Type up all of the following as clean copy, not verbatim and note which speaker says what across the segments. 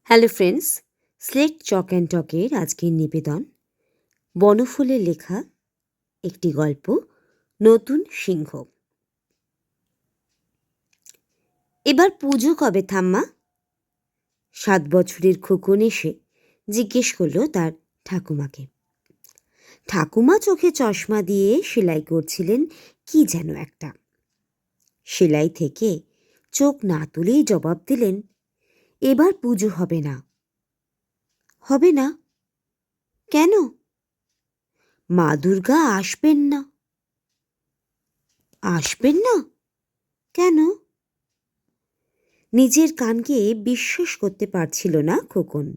Speaker 1: Hello friends, slate chalk and টকের আজকের নিবেদন বনফুলের লেখা একটি গল্প, নতুন সিংহ। এবার পুজো কবে ঠাম্মা? 7 বছরের খোকন এসে জিজ্ঞেস করলো তার ঠাকুমাকে। ঠাকুমা চোখে চশমা দিয়ে সেলাই করছিলেন কি যেন একটা। সেলাই থেকে চোখ না তুলেই জবাব দিলেন, এবার পুজো হবে না। হবে না? কেন? মা দুর্গা আসবেন না। আসবেন না? কেন? নিজের কানকে বিশ্বাস করতে পারছিল না খোকন।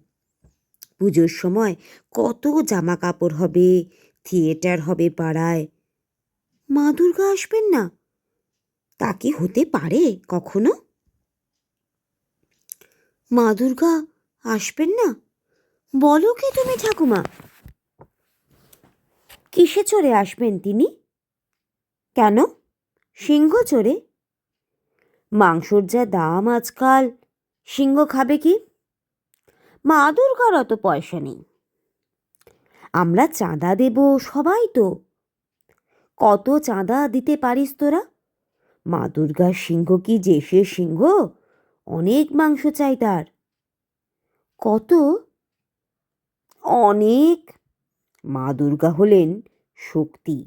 Speaker 1: পুজোর সময় কত জামা কাপড় হবে, থিয়েটার হবে পাড়ায়। মা দুর্গা আসবেন না? তা কি হতে পারে কখনো? মা দুর্গা আসবেন না? বলো কি তুমি ঠাকুমা? কিসে চড়ে আসবেন তিনি? কেন? সিংহ চড়ে? মাংসর যা দাম আজকাল, সিংহ খাবে কি? মা দুর্গার অত পয়সা নেই। আমরা চাঁদা দেব সবাই তো। কত চাঁদা দিতে পারিস তোরা? মা দুর্গার সিংহ কি যে সে সিংহ? অনেক মাংস চাই তার। কত? অনেক। মা দুর্গা হলেন শক্তি,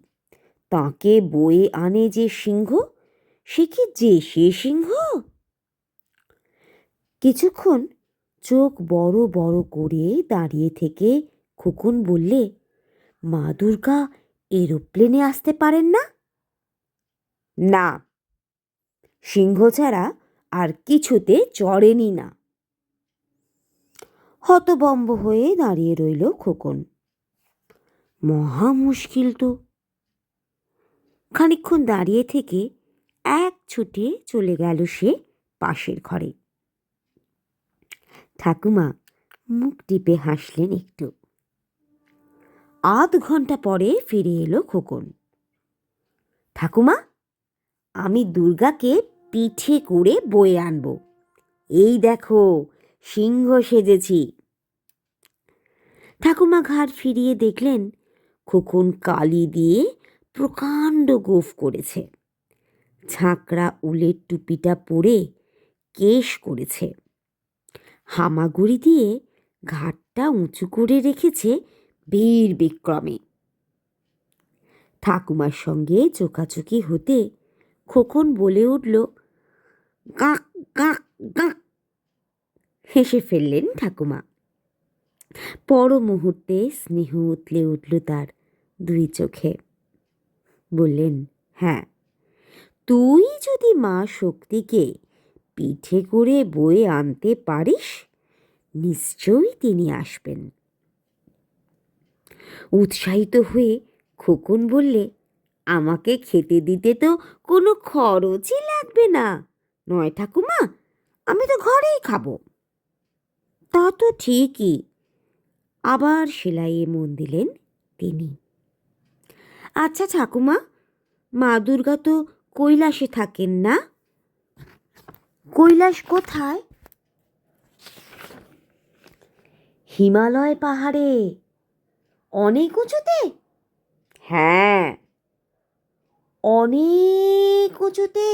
Speaker 1: তাকে বয়ে আনে যে সিংহ, সে কি যে সে সিংহ? কিছুক্ষণ চোখ বড় বড় করে দাঁড়িয়ে থেকে খোকন বললে, মা দুর্গা এরোপ্লেনে আসতে পারেন না? না, সিংহ ছাড়া আর কিছুতে চড়েনি না। হতবম্ব হয়ে দাঁড়িয়ে রইল খোকন। মহা মুশকিল তো। খানিকক্ষণ দাঁড়িয়ে থেকে এক ছুটে চলে গেল সে পাশের ঘরে। ঠাকুমা মুখ টিপে হাসলেন একটু। আধ ঘন্টা পরে ফিরে এলো খোকন। ঠাকুমা, আমি দুর্গাকে পিঠে করে বয়ে আনবো। এই দেখো, সিংহ সেজেছি। ঠাকুমা ঘাড় ফিরিয়ে দেখলেন খোকন কালি দিয়ে প্রকাণ্ড গোঁফ করেছে, ঝাঁকড়া উলের টুপিটা পরে কেশ করেছে, হামাগুড়ি দিয়ে ঘাটটা উঁচু করে রেখেছে বীর বিক্রমে। ঠাকুমার সঙ্গে চোখাচোখি হতে খোকন বলে উঠল, গাক গাক গাক। হেসে ফেললেন ঠাকুমা। পর মুহূর্তে স্নেহ উতলে উঠল তার দুই চোখে। বললেন, হ্যাঁ, তুই যদি মা শক্তিকে পিঠে করে বয়ে আনতে পারিস, নিশ্চয়ই তিনি আসবেন। উৎসাহিত হয়ে খোকন বললে, আমাকে খেতে দিতে তো কোনো খরচই লাগবে না, নয় ঠাকুমা? আমি তো ঘরেই খাবো। তা তো ঠিকই। আবার সেলাইয়ে মন দিলেন তিনি। আচ্ছা ঠাকুমা, মা দুর্গা তো কৈলাসে থাকেন না? কৈলাস কোথায়? হিমালয় পাহাড়ে। অনেক উঁচুতে? হ্যাঁ। অনেক উঁচুতে?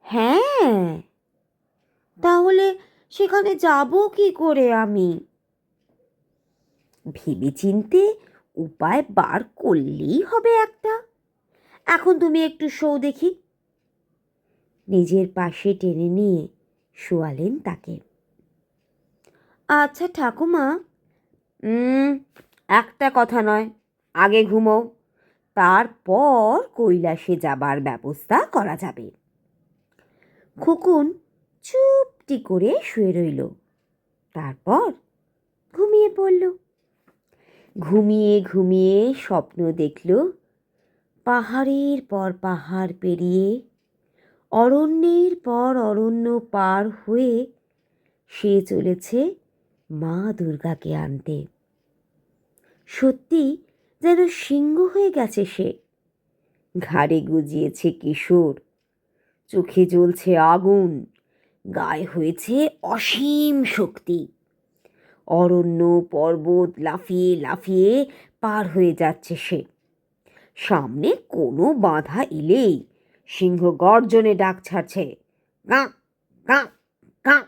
Speaker 1: হ্যাঁ। তাহলে সেখানে যাব কি করে আমি? ভেবেচিন্তে উপায় বার করলেই হবে একটা। এখন তুমি একটু শোও দেখি। নিজের পাশে টেনে নিয়ে শোয়ালেন তাকে। আচ্ছা ঠাকুমা, একটা কথা নয়, আগে ঘুমো, তারপর কৈলাসে যাবার ব্যবস্থা করা যাবে। খোকন চুপটি করে শুয়ে রইল, তারপর ঘুমিয়ে পড়ল। ঘুমিয়ে ঘুমিয়ে স্বপ্ন দেখল, পাহাড়ের পর পাহাড় পেরিয়ে, অরণ্যের পর অরণ্য পার হয়ে সে চলেছে মা দুর্গাকে আনতে। সত্যি যেন সিংহ হয়ে গেছে সে। ঘাড়ে গুজিয়েছে কিশোর, চোখে জ্বলছে আগুন, গায়ে হয়েছে অসীম শক্তি। অরণ্য পর্বত লাফিয়ে লাফিয়ে পার হয়ে যাচ্ছে সে। সামনে কোনো বাধা এলেই সিংহ গর্জনে ডাক ছাড়ছে, কাঁ কাঁ কাঁ।